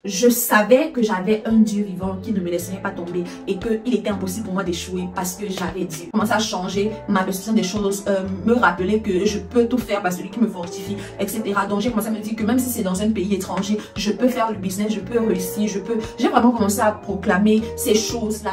Je savais que j'avais un Dieu vivant qui ne me laisserait pas tomber et qu'il était impossible pour moi d'échouer parce que j'avais Dieu. J'ai commencé à changer ma perception des choses, me rappeler que je peux tout faire par celui qui me fortifie, etc. Donc j'ai commencé à me dire que même si c'est dans un pays étranger, je peux faire le business, je peux réussir, je peux... J'ai vraiment commencé à proclamer ces choses-là.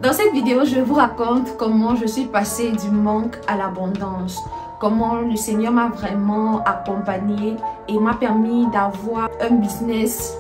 Dans cette vidéo, je vous raconte comment je suis passée du manque à l'abondance. Comment le Seigneur m'a vraiment accompagnée et m'a permis d'avoir un business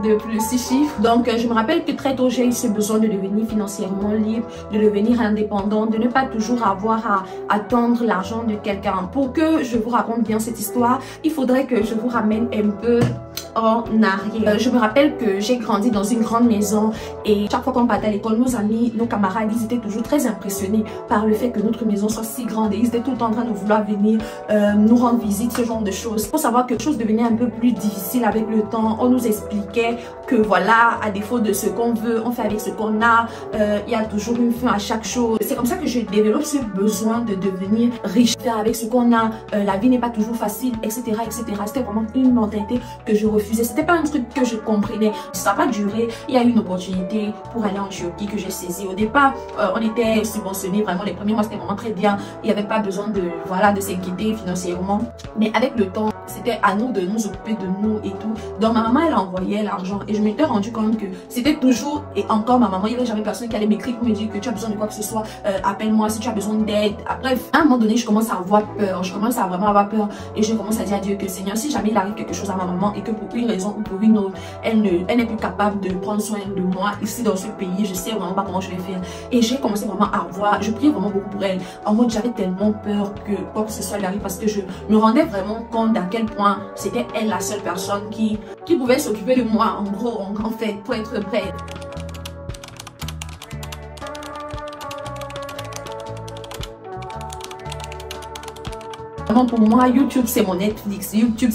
de plus 6 chiffres. Donc, je me rappelle que très tôt, j'ai eu ce besoin de devenir financièrement libre, de devenir indépendant, de ne pas toujours avoir à attendre l'argent de quelqu'un. Pour que je vous raconte bien cette histoire, il faudrait que je vous ramène un peu en arrière. Je me rappelle que j'ai grandi dans une grande maison et chaque fois qu'on partait à l'école, nos amis, nos camarades, ils étaient toujours très impressionnés par le fait que notre maison soit si grande et ils étaient tout le temps en train de vouloir venir nous rendre visite, ce genre de choses. Il faut savoir que les choses devenaient un peu plus difficiles avec le temps. On nous expliquait que voilà, à défaut de ce qu'on veut, on fait avec ce qu'on a. Il y a toujours une fin à chaque chose. C'est comme ça que je développe ce besoin de devenir riche, faire avec ce qu'on a. La vie n'est pas toujours facile, etc., etc. C'était vraiment une mentalité que je refusais. C'était pas un truc que je comprenais. Ça n'a pas duré. Il y a eu une opportunité pour aller en Turquie que j'ai saisie. Au départ, on était subventionnés vraiment. Les premiers mois, c'était vraiment très bien. Il n'y avait pas besoin de s'inquiéter financièrement. Mais avec le temps, c'était à nous de nous occuper de nous et tout. Donc ma maman, elle envoyait l'argent et je m'étais rendu compte que c'était toujours et encore ma maman, il n'y avait jamais personne qui allait m'écrire pour me dire que tu as besoin de quoi que ce soit, appelle-moi si tu as besoin d'aide. Bref, à un moment donné, je commence à avoir peur, je commence à vraiment avoir peur et je commence à dire à Dieu que Seigneur, si jamais il arrive quelque chose à ma maman et que pour une raison ou pour une autre, elle n'est plus capable de prendre soin de moi ici dans ce pays, je sais vraiment pas comment je vais faire. Et j'ai commencé vraiment à voir, je priais vraiment beaucoup pour elle, en mode j'avais tellement peur que quoi que ce soit lui arrive parce que je me rendais vraiment compte à quel point c'était elle la seule personne qui pouvait s'occuper de moi, en gros, en fait, pour être prête. Pour moi, YouTube, c'est mon Netflix. YouTube,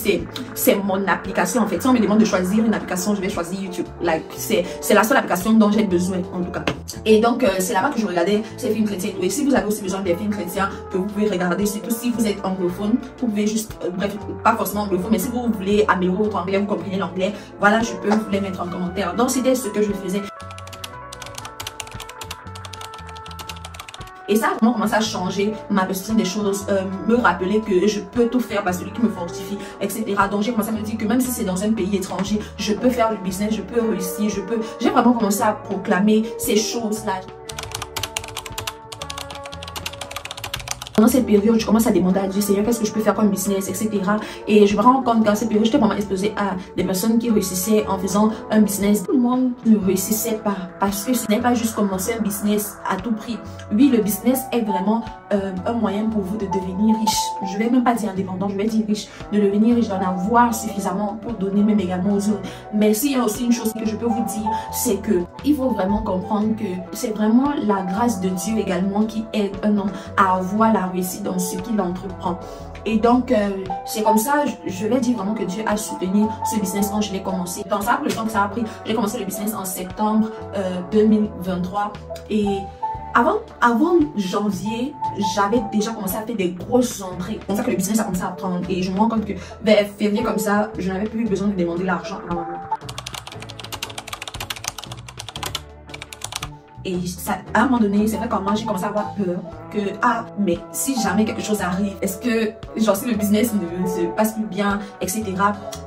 c'est mon application, en fait. Si on me demande de choisir une application, je vais choisir YouTube. Like, c'est la seule application dont j'ai besoin, en tout cas. Et donc, c'est là-bas que je regardais ces films chrétiens. Et si vous avez aussi besoin des films chrétiens que vous pouvez regarder, surtout si vous êtes anglophone, vous pouvez juste, bref, pas forcément anglophone, mais si vous voulez améliorer votre anglais, vous comprenez l'anglais, voilà, je peux vous les mettre en commentaire. Donc, c'était ce que je faisais. Et ça a vraiment commencé à changer ma perception des choses, me rappeler que je peux tout faire par celui qui me fortifie, etc. Donc j'ai commencé à me dire que même si c'est dans un pays étranger, je peux faire le business, je peux réussir, J'ai vraiment commencé à proclamer ces choses-là. Pendant cette période, je commence à demander à Dieu, Seigneur, qu'est-ce que je peux faire comme business, etc. Et je me rends compte que dans cette période, j'étais vraiment exposée à des personnes qui réussissaient en faisant un business. Tout le monde ne réussissait pas parce que ce n'est pas juste commencer un business à tout prix. Oui, le business est vraiment un moyen pour vous de devenir riche. Je vais même pas dire indépendant, je vais dire riche. De devenir riche, d'en avoir suffisamment pour donner même également aux autres. Mais s'il y a aussi une chose que je peux vous dire, c'est que il faut vraiment comprendre que c'est vraiment la grâce de Dieu également qui aide un homme à avoir la réussite dans ce qu'il entreprend. Et donc, c'est comme ça, je vais dire vraiment que Dieu a soutenu ce business quand je l'ai commencé. Dans ça, le temps que ça a pris, j'ai commencé le business en septembre 2023. Et avant janvier, j'avais déjà commencé à faire des grosses entrées. C'est comme ça que le business a commencé à prendre. Et je me rends compte que vers février comme ça, je n'avais plus besoin de demander l'argent à ma maman. Et ça, à un moment donné, c'est vrai qu'en moi, j'ai commencé à avoir peur que, mais si jamais quelque chose arrive, est-ce que, genre, si le business ne se passe plus bien, etc.,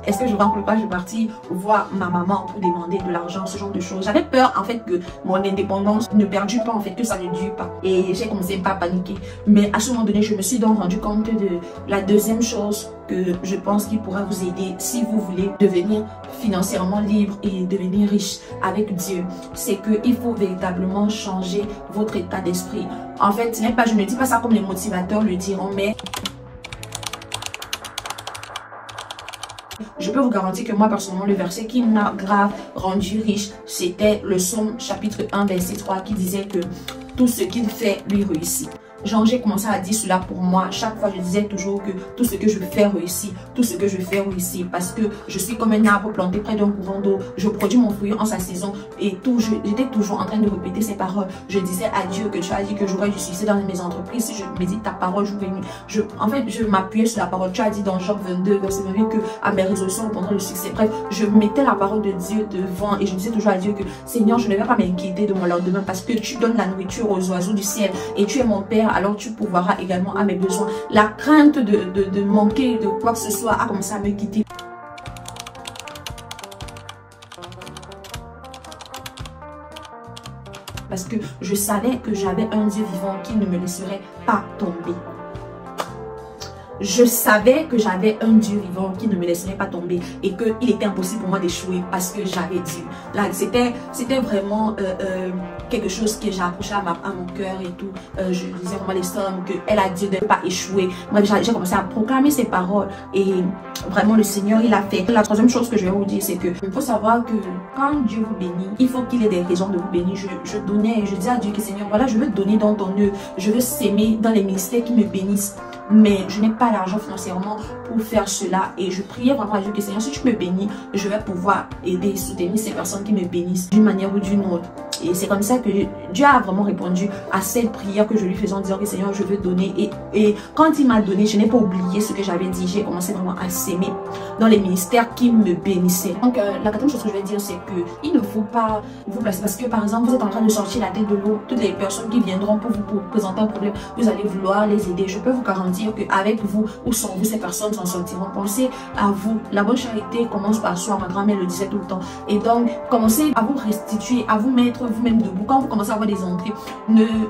est-ce que je rentre pas, je vais partir voir ma maman pour demander de l'argent, ce genre de choses. J'avais peur, en fait, que mon indépendance ne perdure pas, en fait, que ça ne dure pas. Et j'ai commencé pas à paniquer. Mais à ce moment donné, je me suis donc rendu compte de la deuxième chose que je pense qu'il pourra vous aider si vous voulez devenir financièrement libre et devenir riche avec Dieu. C'est qu'il faut véritablement changer votre état d'esprit. En fait, ce n'est pas, je ne dis pas ça comme les motivateurs le diront, mais je peux vous garantir que moi, personnellement, le verset qui m'a grave rendu riche, c'était le Psaume chapitre 1, verset 3, qui disait que tout ce qu'il fait lui réussit. Genre, j'ai commencé à dire cela pour moi. Chaque fois, je disais toujours que tout ce que je fais réussit. Tout ce que je fais réussit. Parce que je suis comme un arbre planté près d'un courant d'eau. Je produis mon fruit en sa saison. Et tout, j'étais toujours en train de répéter ces paroles. Je disais à Dieu que tu as dit que j'aurais du succès dans mes entreprises. Si je médite ta parole jour et nuit. En fait, je m'appuyais sur la parole. Tu as dit dans Job 22, verset 28, que à mes résolutions pendant le succès. Bref, je mettais la parole de Dieu devant. Et je disais toujours à Dieu que Seigneur, je ne vais pas m'inquiéter de mon lendemain. Parce que tu donnes la nourriture aux oiseaux du ciel. Et tu es mon Père. Alors tu pourvoiras également à mes besoins. La crainte de manquer de quoi que ce soit a commencé à me quitter. Parce que je savais que j'avais un Dieu vivant qui ne me laisserait pas tomber. Je savais que j'avais un Dieu vivant qui ne me laisserait pas tomber et qu'il était impossible pour moi d'échouer parce que j'avais Dieu. Là, c'était vraiment quelque chose que j'ai approché à mon cœur et tout. Je disais vraiment les sommes qu'elle a dit de ne pas échouer. Moi, j'ai commencé à proclamer ces paroles et vraiment le Seigneur, il a fait. La troisième chose que je vais vous dire, c'est que il faut savoir que quand Dieu vous bénit, il faut qu'il ait des raisons de vous bénir. Je donnais, je disais à Dieu que Seigneur, voilà, je veux donner dans ton œuvre. Je veux s'aimer dans les ministères qui me bénissent. Mais je n'ai pas l'argent financièrement pour faire cela. Et je priais vraiment à Dieu que Seigneur, si tu me bénis, je vais pouvoir aider et soutenir ces personnes qui me bénissent d'une manière ou d'une autre. Et c'est comme ça que Dieu a vraiment répondu à cette prière que je lui faisais en disant que Seigneur, je veux donner. Et quand il m'a donné, je n'ai pas oublié ce que j'avais dit. J'ai commencé vraiment à s'aimer dans les ministères qui me bénissaient. Donc la quatrième chose que je vais dire, c'est que il ne faut pas vous placer. Parce que par exemple, vous êtes en train de sortir la tête de l'eau. Toutes les personnes qui viendront pour vous présenter un problème, vous allez vouloir les aider. Je peux vous garantir qu'avec vous ou sans vous, ces personnes s'en sortiront. Pensez à vous. La bonne charité commence par soi. Ma grand-mère le disait tout le temps. Et donc, commencez à vous restituer, à vous mettre vous-même debout. Quand vous commencez à avoir des entrées,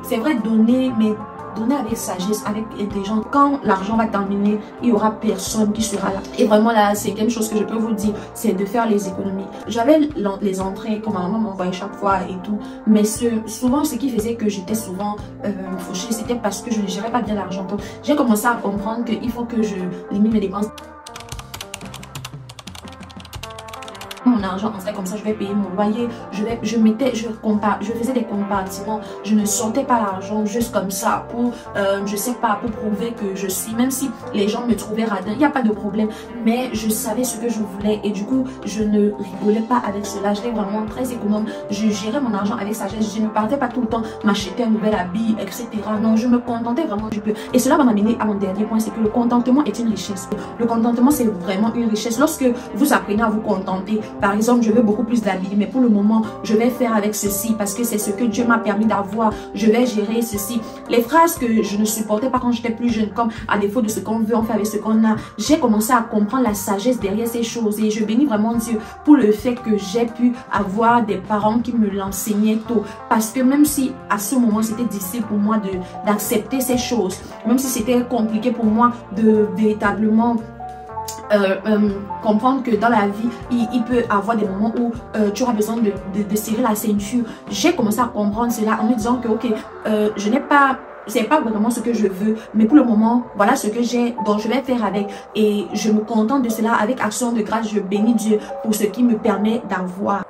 c'est vrai, donner, mais donner avec sagesse, avec intelligence. Quand l'argent va terminer, il n'y aura personne qui sera là. Et vraiment, la cinquième chose que je peux vous dire, c'est de faire les économies. J'avais les entrées que ma maman m'envoyait chaque fois et tout. Mais souvent, ce qui faisait que j'étais souvent fauchée, c'était parce que je ne gérais pas bien l'argent. Donc, j'ai commencé à comprendre qu'il faut que je limite mes dépenses. Mon argent entrait comme ça, je vais payer mon loyer, je faisais des compartiments, je ne sortais pas l'argent juste comme ça pour, je sais pas, pour prouver que je suis, même si les gens me trouvaient radin, il n'y a pas de problème, mais je savais ce que je voulais et du coup, je ne rigolais pas avec cela, j'étais vraiment très économe, je gérais mon argent avec sagesse, je ne partais pas tout le temps m'acheter un nouvel habit, etc. Non, je me contentais vraiment du peu. Et cela va m'amener à mon dernier point, c'est que le contentement est une richesse. Le contentement, c'est vraiment une richesse. Lorsque vous apprenez à vous contenter, par exemple, je veux beaucoup plus d'habits, mais pour le moment, je vais faire avec ceci parce que c'est ce que Dieu m'a permis d'avoir. Je vais gérer ceci. Les phrases que je ne supportais pas quand j'étais plus jeune, comme à défaut de ce qu'on veut, on fait avec ce qu'on a. J'ai commencé à comprendre la sagesse derrière ces choses et je bénis vraiment Dieu pour le fait que j'ai pu avoir des parents qui me l'enseignaient tôt. Parce que même si à ce moment, c'était difficile pour moi d'accepter ces choses, même si c'était compliqué pour moi de véritablement comprendre que dans la vie, il peut avoir des moments où tu auras besoin de serrer la ceinture. J'ai commencé à comprendre cela en me disant que ok, je n'ai pas, c'est pas vraiment ce que je veux, mais pour le moment, voilà ce que j'ai, donc je vais faire avec. Et je me contente de cela avec action de grâce. Je bénis Dieu pour ce qui me permet d'avoir.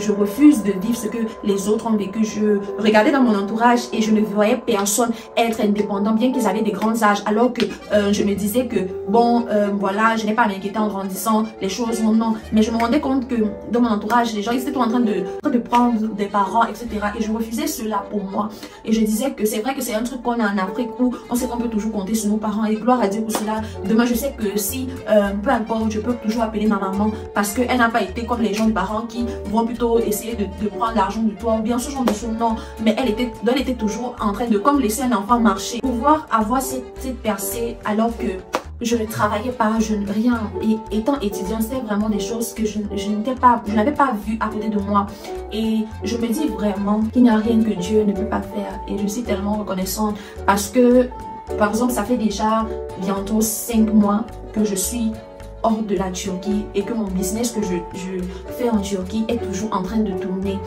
Je refuse de vivre ce que les autres ont vécu. Je regardais dans mon entourage et je ne voyais personne être indépendant, bien qu'ils avaient des grands âges. Alors que je me disais que, bon, voilà, je n'ai pas à m'inquiéter en grandissant, les choses vont non. Mais je me rendais compte que dans mon entourage, les gens, ils étaient tout en train de prendre des parents, etc. Et je refusais cela pour moi. Et je disais que c'est vrai que c'est un truc qu'on a en Afrique où on sait qu'on peut toujours compter sur nos parents. Et gloire à Dieu pour cela. Demain, je sais que si, peu importe, je peux toujours appeler ma maman parce qu'elle n'a pas été comme les gens, les parents qui vont plutôt essayer de prendre l'argent de toi ou bien ce genre de choses, non, mais elle était toujours en train de comme laisser un enfant marcher, pouvoir avoir cette percée alors que je ne travaillais pas, rien. Et étant étudiant, c'est vraiment des choses que je n'avais pas vu à côté de moi. Et je me dis vraiment qu'il n'y a rien que Dieu ne peut pas faire. Et je suis tellement reconnaissante parce que, par exemple, ça fait déjà bientôt 5 mois que je suis hors de la Turquie et que mon business que je fais en Turquie est toujours en train de tourner.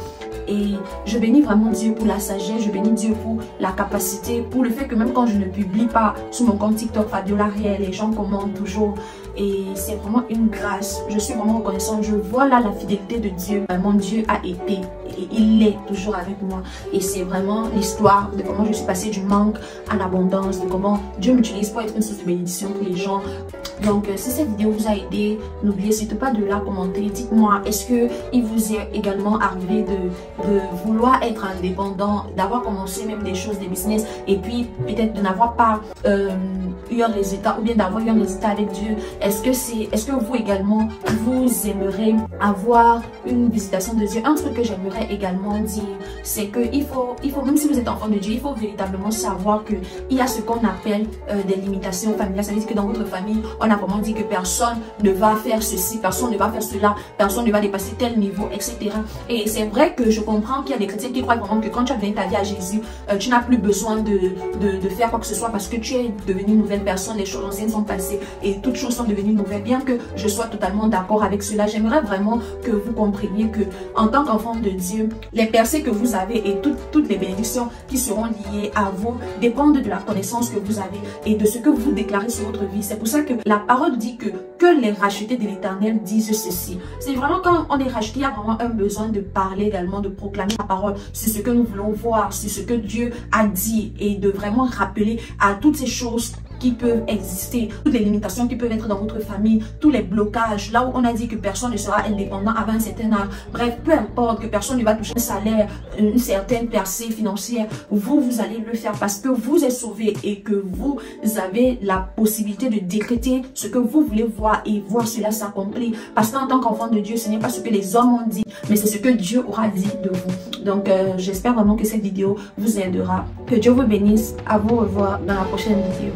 Et je bénis vraiment Dieu pour la sagesse, je bénis Dieu pour la capacité, pour le fait que même quand je ne publie pas sur mon compte TikTok Fabiola Riel, les gens commentent toujours. Et c'est vraiment une grâce. Je suis vraiment reconnaissante. Je vois là la fidélité de Dieu. Mon Dieu a été et il est toujours avec moi. Et c'est vraiment l'histoire de comment je suis passée du manque à l'abondance, de comment Dieu m'utilise pour être une source de bénédiction pour les gens. Donc, si cette vidéo vous a aidé, n'oubliez surtout pas de la commenter. Dites-moi, est-ce qu'il vous est également arrivé de vouloir être indépendant, d'avoir commencé même des choses, des business, et puis peut-être de n'avoir pas eu un résultat, ou bien d'avoir eu un résultat avec Dieu? Est-ce que vous également, vous aimeriez avoir une visitation de Dieu? Un truc que j'aimerais également dire, c'est que il faut, même si vous êtes enfant de Dieu, il faut véritablement savoir qu'il y a ce qu'on appelle des limitations familiales. Ça veut dire que dans votre famille, on a vraiment dit que personne ne va faire ceci, personne ne va faire cela, personne ne va dépasser tel niveau, etc. Et c'est vrai que je comprends qu'il y a des chrétiens qui croient vraiment que quand tu as donné ta vie à Jésus, tu n'as plus besoin de faire quoi que ce soit parce que tu es devenu une nouvelle personne, les choses anciennes sont passées et toutes choses sont devenues nouvelles. Bien que je sois totalement d'accord avec cela, j'aimerais vraiment que vous compreniez que en tant qu'enfant de Dieu, les percées que vous avez et toutes les bénédictions qui seront liées à vous dépendent de la connaissance que vous avez et de ce que vous déclarez sur votre vie. C'est pour ça que la parole dit que les rachetés de l'Éternel disent ceci. C'est vraiment quand on est racheté, il y a vraiment un besoin de parler également, de proclamer la parole sur ce que nous voulons voir, sur ce que Dieu a dit et de vraiment rappeler à toutes ces choses qui peuvent exister, toutes les limitations qui peuvent être dans votre famille, tous les blocages, là où on a dit que personne ne sera indépendant avant un certain âge. Bref, peu importe, que personne ne va toucher un salaire, une certaine percée financière, vous allez le faire parce que vous êtes sauvé et que vous avez la possibilité de décréter ce que vous voulez voir et voir cela s'accomplir. Parce qu'en tant qu'enfant de Dieu, ce n'est pas ce que les hommes ont dit, mais c'est ce que Dieu aura dit de vous. Donc, j'espère vraiment que cette vidéo vous aidera. Que Dieu vous bénisse. À vous revoir dans la prochaine vidéo.